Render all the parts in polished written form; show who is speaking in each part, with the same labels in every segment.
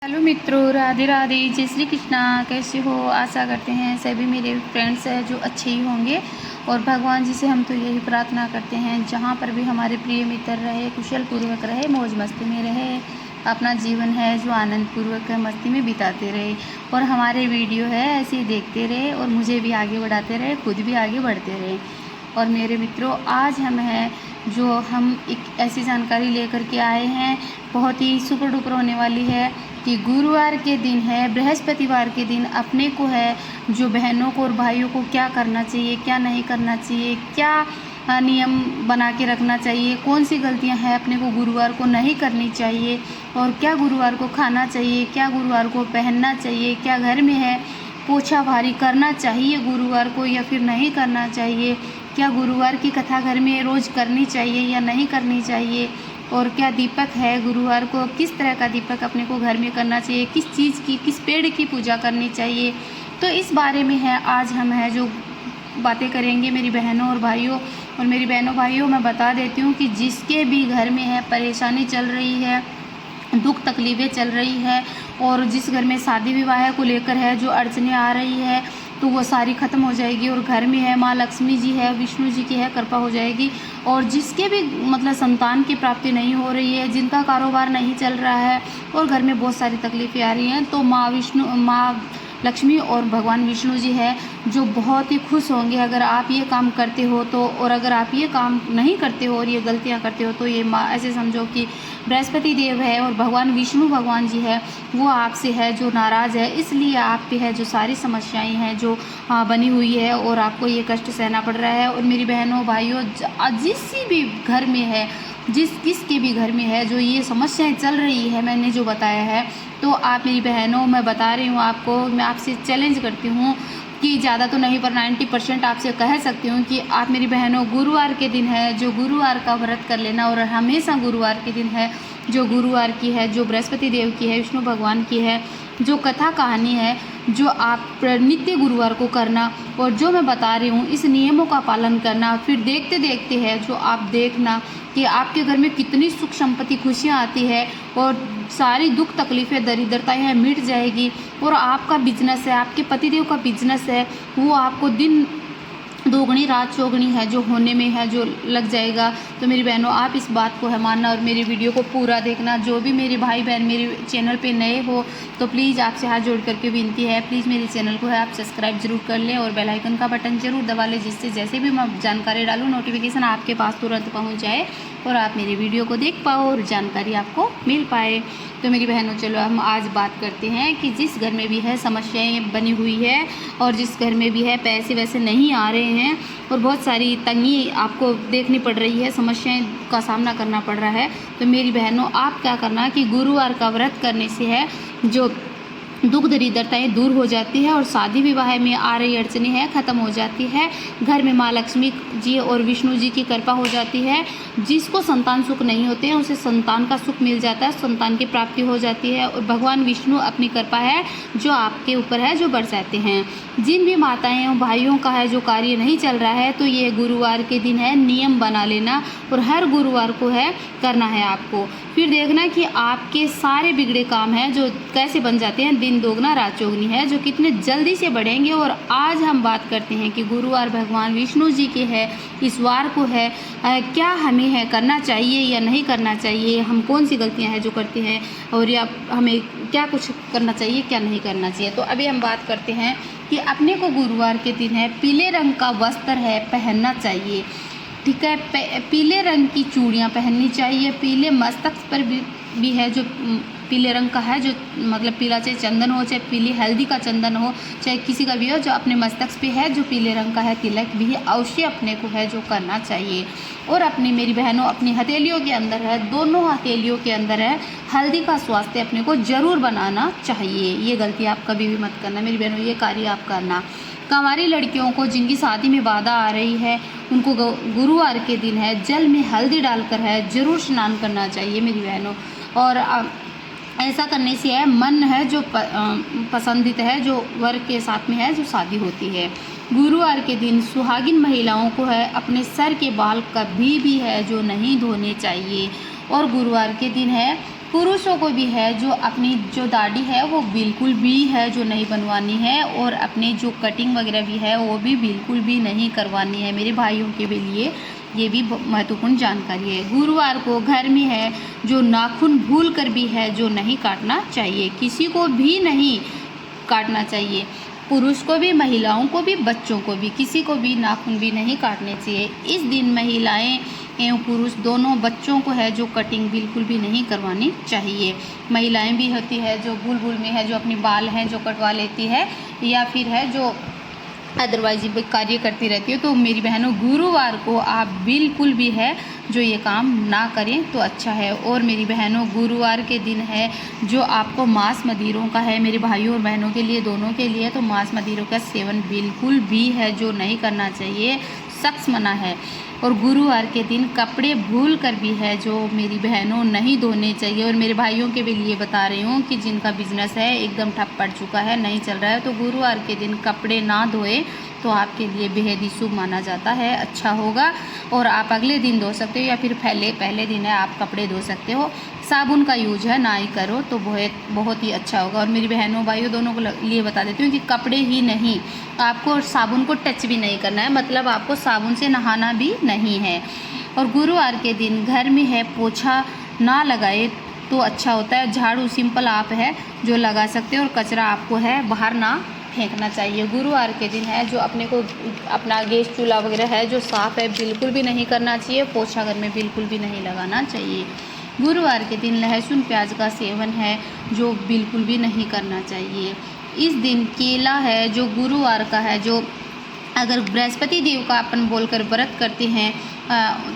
Speaker 1: Hello मित्रों, राधे राधे, जय श्री कृष्णा। कैसे हो? आशा करते हैं सभी मेरे फ्रेंड्स हैं जो अच्छे ही होंगे। और भगवान जी से हम तो यही प्रार्थना करते हैं, जहाँ पर भी हमारे प्रिय मित्र रहे, कुशल पूर्वक रहे, मौज मस्ती में रहे, अपना जीवन है जो आनंद पूर्वक मस्ती में बिताते रहे और हमारे वीडियो है ऐसे ही देखते रहे और मुझे भी आगे बढ़ाते रहे, खुद भी आगे बढ़ते रहे। और मेरे मित्रों, आज हम एक ऐसी जानकारी लेकर के आए हैं, बहुत ही सुपर डुपर होने वाली है कि गुरुवार के दिन है, बृहस्पतिवार के दिन अपने को है जो बहनों को और भाइयों को क्या करना चाहिए, क्या नहीं करना चाहिए, क्या नियम बना के रखना चाहिए, कौन सी गलतियां हैं अपने को गुरुवार को नहीं करनी चाहिए और क्या गुरुवार को खाना चाहिए, क्या गुरुवार को पहनना चाहिए, क्या घर में है पोछा भारी करना चाहिए गुरुवार को या फिर नहीं करना चाहिए, क्या गुरुवार की कथा घर में रोज़ करनी चाहिए या नहीं करनी चाहिए, और क्या दीपक है गुरुवार को किस तरह का दीपक अपने को घर में करना चाहिए, किस चीज़ की, किस पेड़ की पूजा करनी चाहिए। तो इस बारे में है आज हम है जो बातें करेंगे मेरी बहनों और भाइयों। और मेरी बहनों भाइयों, मैं बता देती हूँ कि जिसके भी घर में है परेशानी चल रही है, दुख तकलीफ़ें चल रही है और जिस घर में शादी विवाह को लेकर है जो अड़चनें आ रही है, तो वो सारी ख़त्म हो जाएगी। और घर में है माँ लक्ष्मी जी है, विष्णु जी की है कृपा हो जाएगी। और जिसके भी मतलब संतान की प्राप्ति नहीं हो रही है, जिनका कारोबार नहीं चल रहा है और घर में बहुत सारी तकलीफ़ें आ रही हैं, तो माँ लक्ष्मी और भगवान विष्णु जी है जो बहुत ही खुश होंगे अगर आप ये काम करते हो तो। और अगर आप ये काम नहीं करते हो और ये गलतियाँ करते हो तो ये माँ, ऐसे समझो कि बृहस्पति देव है और भगवान विष्णु भगवान जी है वो आपसे है जो नाराज़ है, इसलिए आप पे है जो सारी समस्याएं हैं जो बनी हुई है और आपको ये कष्ट सहना पड़ रहा है। और मेरी बहनों भाइयों, जिस भी घर में है, किसके भी घर में है जो ये समस्याएं चल रही है, मैंने जो बताया है, तो आप मेरी बहनों, मैं बता रही हूँ आपको, मैं आपसे चैलेंज करती हूँ कि ज़्यादा तो नहीं पर 90% आपसे कह सकती हूँ कि आप मेरी बहनों गुरुवार के दिन है जो गुरुवार का व्रत कर लेना। और हमेशा गुरुवार के दिन है जो गुरुवार की है, जो बृहस्पति देव की है, विष्णु भगवान की है, जो कथा कहानी है, जो आप नित्य गुरुवार को करना और जो मैं बता रही हूँ इस नियमों का पालन करना। फिर देखते देखते है जो आप देखना कि आपके घर में कितनी सुख संपत्ति खुशियाँ आती है और सारी दुख तकलीफ़ें दरिद्रताएं हैं मिट जाएगी। और आपका बिजनेस है, आपके पतिदेव का बिजनेस है, वो आपको दिन दोगुनी रात चौगुनी है जो होने में है जो लग जाएगा। तो मेरी बहनों, आप इस बात को है मानना और मेरी वीडियो को पूरा देखना। जो भी मेरे भाई बहन मेरे चैनल पे नए हो तो प्लीज़ आपसे हाथ जोड़ करके विनती है, प्लीज़ मेरे चैनल को है आप सब्सक्राइब जरूर कर लें और बेल आइकन का बटन जरूर दबा लें, जिससे जैसे भी मैं जानकारी डालूँ नोटिफिकेशन आपके पास तुरंत पहुँच जाए और आप मेरी वीडियो को देख पाओ और जानकारी आपको मिल पाए। तो मेरी बहनों, चलो हम आज बात करते हैं कि जिस घर में भी है समस्याएं बनी हुई है और जिस घर में भी है पैसे वैसे नहीं आ रहे हैं और बहुत सारी तंगी आपको देखनी पड़ रही है, समस्याएं का सामना करना पड़ रहा है, तो मेरी बहनों आप क्या करना कि गुरुवार का व्रत करने से है जो दुख दरिद्रताएं दूर हो जाती है और शादी विवाह में आ रही अड़चनें हैं ख़त्म हो जाती है। घर में माँ लक्ष्मी जी और विष्णु जी की कृपा हो जाती है। जिसको संतान सुख नहीं होते हैं उसे संतान का सुख मिल जाता है, संतान की प्राप्ति हो जाती है और भगवान विष्णु अपनी कृपा है जो आपके ऊपर है जो बरसाते हैं। जिन भी माताएं और भाइयों का है जो कार्य नहीं चल रहा है, तो ये गुरुवार के दिन है नियम बना लेना और हर गुरुवार को है करना है आपको। फिर देखना कि आपके सारे बिगड़े काम हैं जो कैसे बन जाते हैं, दिन दोगुना रात चौगुनी है जो कितने जल्दी से बढ़ेंगे। और आज हम बात करते हैं कि गुरुवार भगवान विष्णु जी के है, इस वार को है क्या हमें है करना चाहिए या नहीं करना चाहिए, हम कौन सी गलतियां हैं जो करते हैं और या हमें क्या कुछ करना चाहिए क्या नहीं करना चाहिए। तो अभी हम बात करते हैं कि अपने को गुरुवार के दिन है पीले रंग का वस्त्र है पहनना चाहिए, ठीक है। पीले रंग की चूड़ियाँ पहननी चाहिए। पीले मस्तक पर भी है जो पीले रंग का है, जो मतलब पीला, चाहे चंदन हो, चाहे पीली हल्दी का चंदन हो, चाहे किसी का भी हो, जो अपने मस्तक पे है जो पीले रंग का है तिलक भी है अवश्य अपने को है जो करना चाहिए। और अपनी मेरी बहनों अपनी हथेलियों के अंदर है, दोनों हथेलियों के अंदर है हल्दी का स्वास्थ्य अपने को जरूर बनाना चाहिए। ये गलती आप कभी भी मत करना मेरी बहनों, ये कार्य आप करना। कंवारी लड़कियों को जिनकी शादी में बाधा आ रही है उनको गुरुवार के दिन है जल में हल्दी डालकर है जरूर स्नान करना चाहिए मेरी बहनों। और ऐसा करने से है मन है जो पसंदीदा है जो वर के साथ में है जो शादी होती है। गुरुवार के दिन सुहागिन महिलाओं को है अपने सर के बाल कभी भी है जो नहीं धोने चाहिए। और गुरुवार के दिन है पुरुषों को भी है जो अपनी जो दाढ़ी है वो बिल्कुल भी है जो नहीं बनवानी है, और अपने जो कटिंग वगैरह भी है वो भी बिल्कुल भी नहीं करवानी है। मेरे भाइयों के लिए ये भी महत्वपूर्ण जानकारी है। गुरुवार को घर में है जो नाखून भूल कर भी है जो नहीं काटना चाहिए, किसी को भी नहीं काटना चाहिए, पुरुष को भी, महिलाओं को भी, बच्चों को भी, किसी को भी नाखून भी नहीं काटने चाहिए। इस दिन महिलाएं एवं पुरुष दोनों बच्चों को है जो कटिंग बिल्कुल भी नहीं करवानी चाहिए। महिलाएं भी होती है जो बुलबुल में है जो अपनी बाल हैं जो कटवा लेती है, या फिर है जो अदरवाइज कार्य करती रहती है। तो मेरी बहनों, गुरुवार को आप बिल्कुल भी है जो ये काम ना करें तो अच्छा है। और मेरी बहनों, गुरुवार के दिन है जो आपको मांस मदिरों का है, मेरे भाइयों और बहनों के लिए, दोनों के लिए, तो मांस मदिरों का सेवन बिल्कुल भी है जो नहीं करना चाहिए, सख्त मना है। और गुरुवार के दिन कपड़े भूल कर भी है जो मेरी बहनों नहीं धोने चाहिए। और मेरे भाइयों के भी लिए बता रही हूँ कि जिनका बिजनेस है एकदम ठप पड़ चुका है, नहीं चल रहा है, तो गुरुवार के दिन कपड़े ना धोए तो आपके लिए बेहद ही शुभ माना जाता है, अच्छा होगा। और आप अगले दिन धो सकते हो या फिर पहले दिन है आप कपड़े धो सकते हो। साबुन का यूज है ना ही करो तो बहुत ही अच्छा होगा। और मेरी बहनों भाइयों दोनों को लिए बता देती हूँ कि कपड़े ही नहीं, आपको साबुन को टच भी नहीं करना है, मतलब आपको साबुन से नहाना भी नहीं है। और गुरुवार के दिन घर में है पोछा ना लगाए तो अच्छा होता है। झाड़ू सिंपल आप है जो लगा सकते हो, और कचरा आपको है बाहर ना फेंकना चाहिए। गुरुवार के दिन है जो अपने को अपना गैस चूल्हा वगैरह है जो साफ़ है बिल्कुल भी नहीं करना चाहिए, पोछा घर में बिल्कुल भी नहीं लगाना चाहिए। गुरुवार के दिन लहसुन प्याज का सेवन है जो बिल्कुल भी नहीं करना चाहिए। इस दिन केला है जो गुरुवार का है, जो अगर बृहस्पति देव का अपन बोलकर व्रत करते हैं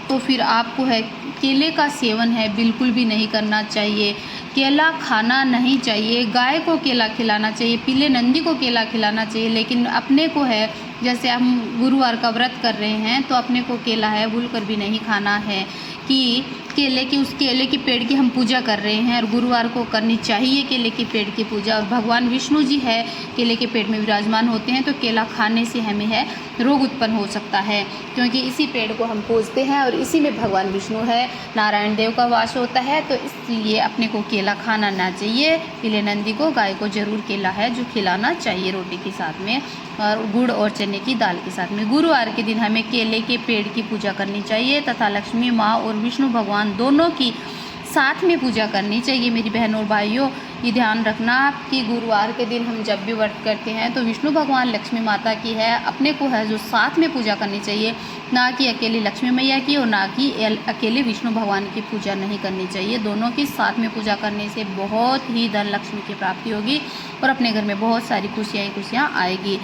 Speaker 1: तो फिर आपको है केले का सेवन है बिल्कुल भी नहीं करना चाहिए। केला खाना नहीं चाहिए, गाय को केला खिलाना चाहिए, पीले नंदी को केला खिलाना चाहिए, लेकिन अपने को है जैसे हम गुरुवार का व्रत कर रहे हैं तो अपने को केला है भूल कर भी नहीं खाना है, कि उस केले के पेड़ की हम पूजा कर रहे हैं और गुरुवार को करनी चाहिए केले के पेड़ की पूजा। और भगवान विष्णु जी है केले के पेड़ में विराजमान होते हैं, तो केला खाने से हमें है रोग उत्पन्न हो सकता है, क्योंकि इसी पेड़ को हम पूजते हैं और इसी में भगवान विष्णु है, नारायण देव का वास होता है, तो इसलिए अपने को केला खाना ना चाहिए। पीले नंदी को, गाय को जरूर केला है जो खिलाना चाहिए रोटी के साथ में, और गुड़ और चने की दाल के साथ में। गुरुवार के दिन हमें केले के पेड़ की पूजा करनी चाहिए तथा लक्ष्मी माँ और विष्णु भगवान दोनों की साथ में पूजा करनी चाहिए। मेरी बहनों और भाइयों, ये ध्यान रखना कि गुरुवार के दिन हम जब भी व्रत करते हैं तो विष्णु भगवान, लक्ष्मी माता की है अपने को है जो साथ में पूजा करनी चाहिए, ना कि अकेले लक्ष्मी मैया की और ना कि अकेले विष्णु भगवान की पूजा नहीं करनी चाहिए। दोनों की साथ में पूजा करने से बहुत ही धन लक्ष्मी की प्राप्ति होगी और अपने घर में बहुत सारी खुशियाँ आएगी,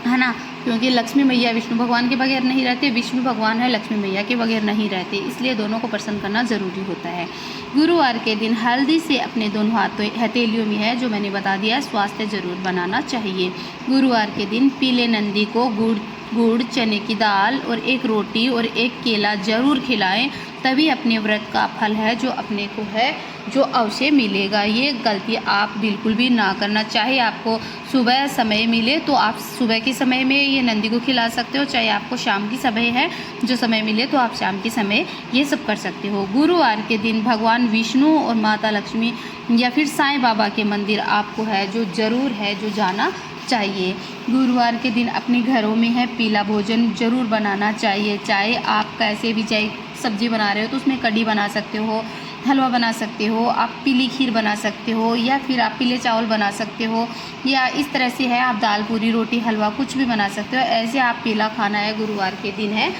Speaker 1: है ना, क्योंकि लक्ष्मी मैया विष्णु भगवान के बगैर नहीं रहते, विष्णु भगवान है लक्ष्मी मैया के बगैर नहीं रहते, इसलिए दोनों को प्रसन्न करना ज़रूरी होता है। गुरुवार के दिन हल्दी से अपने दोनों हथेलियों में है जो मैंने बता दिया, स्वास्थ्य जरूर बनाना चाहिए। गुरुवार के दिन पीले नंदी को गुड़, चने की दाल और एक रोटी और एक केला जरूर खिलाएं, तभी अपने व्रत का फल है जो अपने को है जो अवश्य मिलेगा। ये गलती आप बिल्कुल भी ना करना। चाहे आपको सुबह समय मिले तो आप सुबह के समय में ये नंदी को खिला सकते हो, चाहे आपको शाम की समय है जो समय मिले तो आप शाम के समय ये सब कर सकते हो। गुरुवार के दिन भगवान विष्णु और माता लक्ष्मी या फिर साईं बाबा के मंदिर आपको है जो ज़रूर है जो जाना चाहिए। गुरुवार के दिन अपने घरों में है पीला भोजन जरूर बनाना चाहिए, चाहे आप कैसे भी, चाहे सब्जी बना रहे हो तो उसमें कढ़ी बना सकते हो, हलवा बना सकते हो, आप पीली खीर बना सकते हो, या फिर आप पीले चावल बना सकते हो, या इस तरह से है आप दाल पूरी रोटी हलवा कुछ भी बना सकते हो। ऐसे आप पीला खाना है गुरुवार के दिन है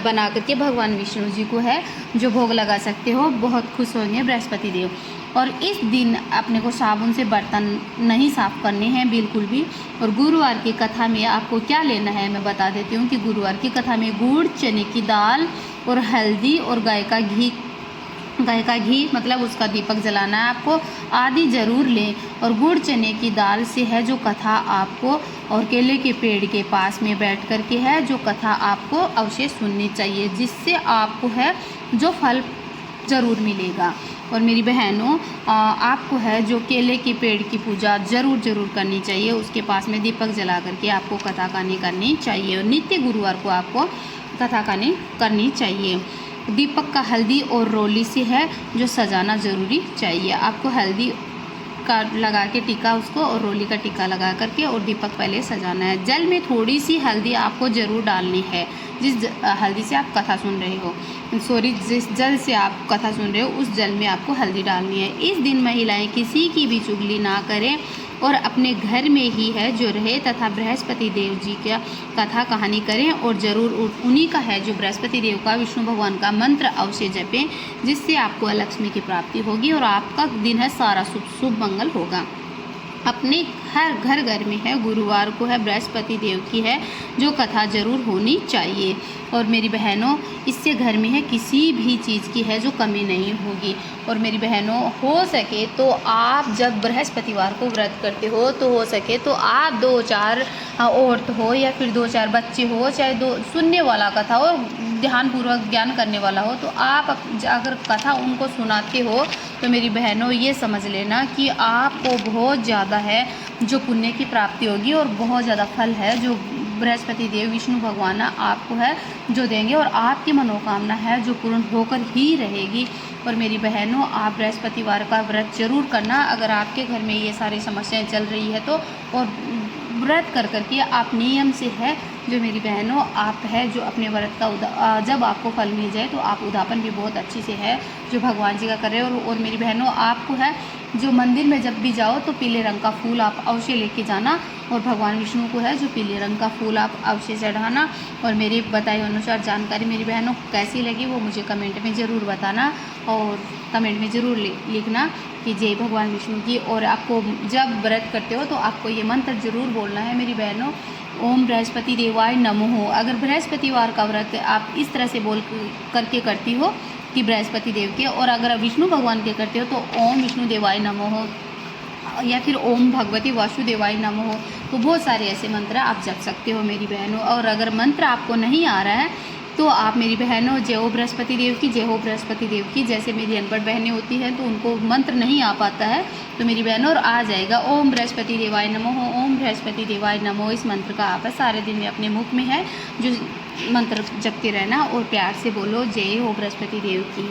Speaker 1: बना करके भगवान विष्णु जी को है जो भोग लगा सकते हो, बहुत खुश होंगे बृहस्पति देव। और इस दिन अपने को साबुन से बर्तन नहीं साफ़ करने हैं बिल्कुल भी। और गुरुवार की कथा में आपको क्या लेना है मैं बता देती हूँ कि गुरुवार की कथा में गुड़, चने की दाल और हल्दी और गाय का घी मतलब उसका दीपक जलाना है आपको, आदि ज़रूर लें। और गुड़ चने की दाल से है जो कथा आपको, और केले के पेड़ के पास में बैठ कर के है जो कथा आपको अवश्य सुननी चाहिए, जिससे आपको है जो फल ज़रूर मिलेगा। और मेरी बहनों, आपको है जो केले के पेड़ की पूजा ज़रूर करनी चाहिए, उसके पास में दीपक जला करके आपको कथा कहानी करनी चाहिए, और नित्य गुरुवार को आपको कथा कहानी करनी चाहिए। दीपक का हल्दी और रोली से है जो सजाना ज़रूरी चाहिए। आपको हल्दी का लगा के टीका उसको और रोली का टीका लगा करके और दीपक पहले सजाना है। जल में थोड़ी सी हल्दी आपको ज़रूर डालनी है। जिस हल्दी से आप कथा सुन रहे हो, जिस जल से आप कथा सुन रहे हो उस जल में आपको हल्दी डालनी है। इस दिन महिलाएं किसी की भी चुगली ना करें और अपने घर में ही है जो रहे तथा बृहस्पति देव जी का कथा कहानी करें और ज़रूर उन्हीं का है जो बृहस्पति देव का विष्णु भगवान का मंत्र अवश्य जपें, जिससे आपको लक्ष्मी की प्राप्ति होगी और आपका दिन है सारा शुभ मंगल होगा। अपने हर घर में है, गुरुवार को है, बृहस्पति देव की है जो कथा ज़रूर होनी चाहिए। और मेरी बहनों, इससे घर में है किसी भी चीज़ की है जो कमी नहीं होगी। और मेरी बहनों, हो सके तो आप जब बृहस्पतिवार को व्रत करते हो तो हो सके तो आप 2-4 औरत हो या फिर 2-4 बच्चे हो, चाहे 2 सुनने वाला कथा हो, ध्यानपूर्वक ज्ञान करने वाला हो, तो आप अगर कथा उनको सुनाते हो तो मेरी बहनों ये समझ लेना कि आपको बहुत ज़्यादा है जो पुण्य की प्राप्ति होगी और बहुत ज़्यादा फल है जो बृहस्पति देव विष्णु भगवान आपको है जो देंगे और आपकी मनोकामना है जो पूर्ण होकर ही रहेगी। और मेरी बहनों, आप बृहस्पतिवार का व्रत जरूर करना अगर आपके घर में ये सारी समस्याएं चल रही है तो। और व्रत कर करके आप नियम से है जो मेरी बहनों आप है जो अपने व्रत का जब आपको फल मिल जाए तो आप उद्यापन भी बहुत अच्छी से है जो भगवान जी का कर रहे हो। और मेरी बहनों, आपको है जो मंदिर में जब भी जाओ तो पीले रंग का फूल आप अवश्य लेके जाना और भगवान विष्णु को है जो पीले रंग का फूल आप अवश्य चढ़ाना। और मेरे बताए अनुसार जानकारी मेरी बहनों कैसी लगी वो मुझे कमेंट में ज़रूर बताना और कमेंट में ज़रूर लिखना कि जय भगवान विष्णु की। और आपको जब व्रत करते हो तो आपको ये मंत्र ज़रूर बोलना है मेरी बहनों, ओम बृहस्पति देवाय नमः। अगर बृहस्पतिवार का व्रत आप इस तरह से बोल करके करती हो कि बृहस्पति देव के, और अगर विष्णु भगवान के करते हो तो ओम विष्णु देवाय नमः या फिर ओम भगवती वासुदेवाय नमः। तो बहुत सारे ऐसे मंत्र आप जप सकते हो मेरी बहनों। और अगर मंत्र आपको नहीं आ रहा है तो आप मेरी बहनों जय हो बृहस्पति देव की, जय हो बृहस्पति देव की। जैसे मेरी अनपढ़ बहनें होती हैं तो उनको मंत्र नहीं आ पाता है तो मेरी बहनों और आ जाएगा ओम बृहस्पति देवाय नमः, ओम बृहस्पति देवाय नमः। इस मंत्र का आप सारे दिन में अपने मुख में है जो मंत्र जपते रहना और प्यार से बोलो जय हो बृहस्पति देव की।